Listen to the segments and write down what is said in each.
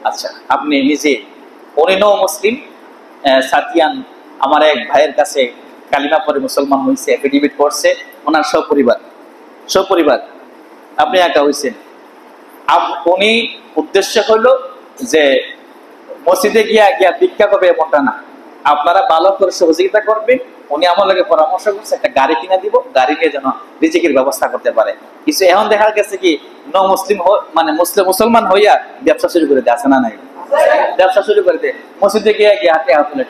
আচ্ছা, আপনি নিজে অনিনো মুসলিম সাতিয়ান আমার এক ভাইয়ের কাছে কালিমা পরে মুসলমান হয়েছে, এফিডেভিট করছে, ওনার সপরিবার আপনি একা হয়েছেন। উনি উদ্দেশ্য হলো যে মসজিদে গিয়া ভিক্ষা করবে এমনটা না, আপনারা ভালো করে সহযোগিতা করবেন। উনি আমার লগে পরামর্শ করছে একটা গাড়ি কিনে দিব, গাড়ি নিয়ে যেন রিজিকের ব্যবস্থা করতে পারে। কিছু এখন দেখা গেছে কি মুসলিম মানে মুসলমান হইয়া ব্যবসা শুরু করে দেয়, আছে না নাই? ব্যবসা শুরু করে দেয়, মসজিদে গিয়ে হাতে তুলে।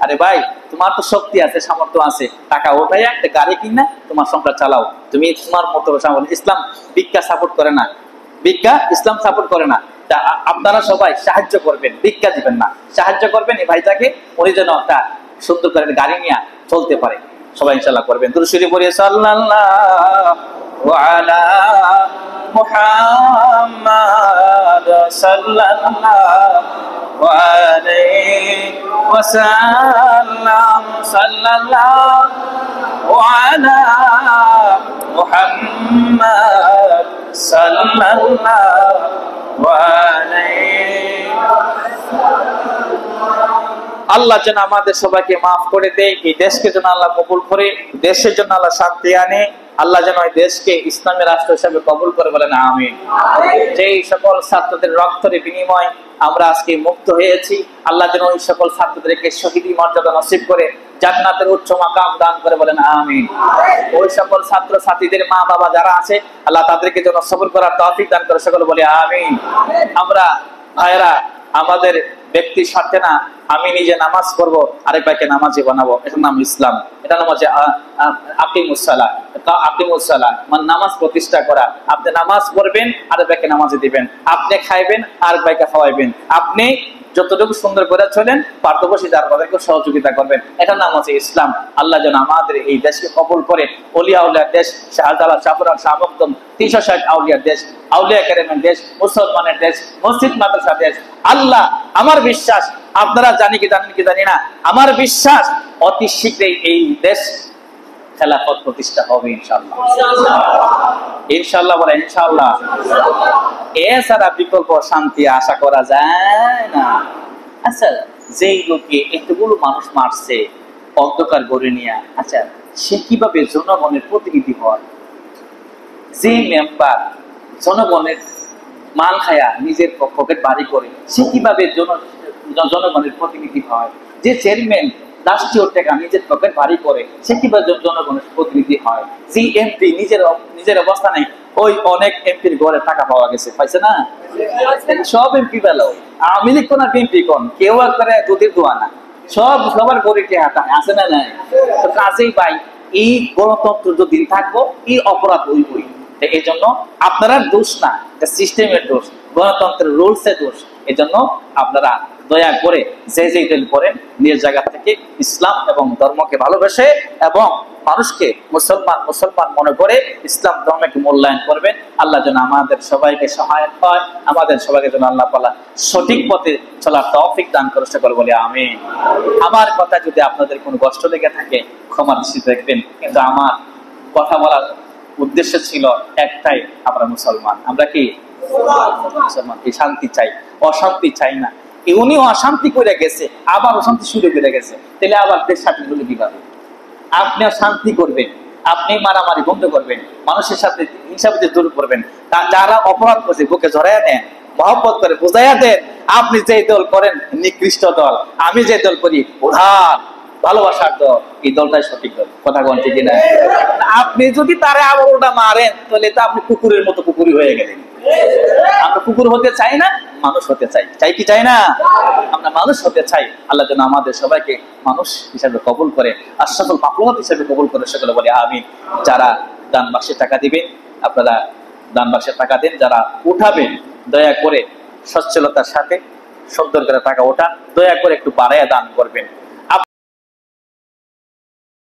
আরে ভাই, তোমার তো শক্তি আছে, সামর্থ্য আছে, টাকা ওঠাইয়া একটা গাড়ি কিনা তোমার সংসার চালাও। তুমি তোমার মতো ইসলাম ভিক্ষা সাপোর্ট করে না, ইসলাম সাপোর্ট করে না। আপনারা সবাই সাহায্য করবেন, ভিক্ষা দিবেন না, সাহায্য করবেন এই ভাইটাকে, উনি যেন একটা সুন্দর করে গাড়ি নিয়ে চলতে পারে। সবাই ইনশাআল্লাহ করবেন। দুরূদ শরীফ পড়ে সাল্লাল্লাহু আলা মুহাম্মাদ সাল্লাল্লাহু আলাইহি ওয়াসাল্লাম, সাল্লাল্লাহু আলা মুহাম্মাদ সাল্লাল্লাহু আলাইহি। আল্লাহ যেন আমাদের সবাইকে মাফ করে দেয়, এই দেশকে যেন আল্লাহ কবুল করে, দেশের জন্য আল্লাহ শান্তি আনে, আল্লাহ যেন এই দেশকে ইসলামের রাষ্ট্র হিসেবে কবুল করে, বলেন আমিন। যেই সকল ছাত্রদের রক্তের বিনিময় আমরা আজকে মুক্ত হয়েছি, আল্লাহ যেন ওই সকল ছাত্রদেরকে শহীদি মর্যাদা নসিব করে জান্নাতের উচ্চ মাকাম দান করে, বলেন আমিন। ওই সকল ছাত্র ছাত্রীদের মা বাবা যারা আছে, আল্লাহ তাদেরকে যেন সবর করার তৌফিক দান করে, সকল বলি আমিন। আমরা ভাইরা আমাদের ব্যক্তি স্বার্থে না, আমি নিজে নামাজ পড়বো, আরেক ভাইকে নামাজি বানাবো, এটার নাম ইসলাম। এটার নাম হচ্ছে আকিমুসসালাহ, মানে নামাজ প্রতিষ্ঠা করা। আপনি নামাজ পড়বেন, আরেক ভাইকে নামাজি দিবেন, আপনি খাইবেন, আরেক ভাইকে খাওয়াইবেন, আপনি যতটুকু সুন্দর করে চলেন, পার্থবর্তী যারা তাদেরকে সহযোগিতা করবেন, এটার নাম হচ্ছে ইসলাম। আল্লাহ যেন আমাদের এই দেশকে কবুল করে, ওলিয়া উলিয়ার দেশ, শাহজালাল শাহপুরান শাহ মখদুম 360 আউলিয়ার দেশ, আউলিয়া কেরামের দেশ, মুসলমানের দেশ, মসজিদ মাদ্রাসা দেশ। আল্লাহ, আমার বিশ্বাস, আপনারা জানেন কি জানি না, আমার বিশ্বাস অতি শীঘ্রই এই দেশ খেলাফত প্রতিষ্ঠা হবে ইনশাআল্লাহ। ইনশাআল্লাহ বলে ইনশাআল্লাহ। এছাড়া বিকল্প শান্তি আশা করা যায় না। আচ্ছা, যেই লোকে এতগুলো মানুষ মারছে অন্ধকার গড়ে নিয়ে, আচ্ছা সে কিভাবে জনগণের প্রতিনিধি হয়? যে মেম্বার জনগণের মাল খায়া নিজের পকেট বাড়ি করে, সে কিভাবে জনগণের প্রতিনিধি হয়? যে চেয়ারম্যান রাষ্ট্রীয় টাকা নিজের পকেট বাড়ি করে, সে কিভাবে জনগণের প্রতিনিধি হয়? যে এমপি নিজের অবস্থা নেই, ওই অনেক এমপির ঘরে টাকা পাওয়া গেছে, পাইছে না? সব এমপি পেলো, আওয়ামী লীগ কোন এমপি কোন, কেউ একবারে দুধের দোয়া না, সবার ঘরে টাকা আছে না নাই? তো কাজেই ভাই, এই গণতন্ত্র যদি থাকবো, এই অপরাধ হইবই। এই জন্য আপনারা দোষ না, সিস্টেমের দোষ, গণতন্ত্রের রুলস এর দোষ। এই জন্য আপনারা দয়া করে যে দল করেন, নিজ জায়গা থেকে ইসলাম এবং ধর্মকে ভালোবেসে এবং মানুষকে মুসলমান মনে করে ইসলাম ধর্মকে মূল্যায়ন করবেন। আল্লাহ যেন আমাদের সবাইকে সহায়ক হয়, আমাদের সবাইকে যেন আল্লাহ পালা সঠিক পথে চলার তৌফিক দান করে, সকল বলি আমিন। আমার কথা যদি আপনাদের কোনো কষ্ট লেগে থাকে, ক্ষমা দৃষ্টিতে দেখবেন, কিন্তু আমার কথা বলার উদ্দেশ্য ছিল একটাই, আমরা মুসলমান। আমরা কি মুসলমান? শান্তি চাই, অশান্তি চাই না। উনিও অশান্তি করে গেছে, আবার অশান্তি শুরু করে গেছে, তাহলে আবার দেশ স্বাধীন হলে কিভাবে? আপনি শান্তি করবেন, আপনি মারামারি বন্ধ করবেন, মানুষের সাথে হিংসাবে দূর করবেন, যারা অপরাধ করছে বুকে জড়াইয়া দেন, মহব্বত করে বুঝাইয়া দেন। আপনি যে দল করেন নিকৃষ্ট দল, আমি যে দল করি উদার ভালোবাসার দল, এই দলটাই সঠিক দল। কথা বলছি কিনা? আপনি যদি তারে আবার ওটা মারেন, তাহলে তো আপনি কুকুরের মতো কুকুরি হয়ে গেলেন। আমরা কুকুর হতে চাই না, মানুষ হতে চাই। চাই কি চাই না? আমরা মানুষ হতে চাই। আল্লাহ যেন আমাদের সবাইকে মানুষ হিসাবে কবুল করে, আর সকল মাখলুকাত হিসাবে কবুল করে, সকলে বলে আমিন। যারা দান বাক্সে টাকা দিবেন, আপনারা দান বাক্সে টাকা দেন। যারা উঠাবেন, দয়া করে সচ্ছলতার সাথে সুন্দর করে টাকা ওঠান, দয়া করে একটু বাড়াইয়া দান করবেন।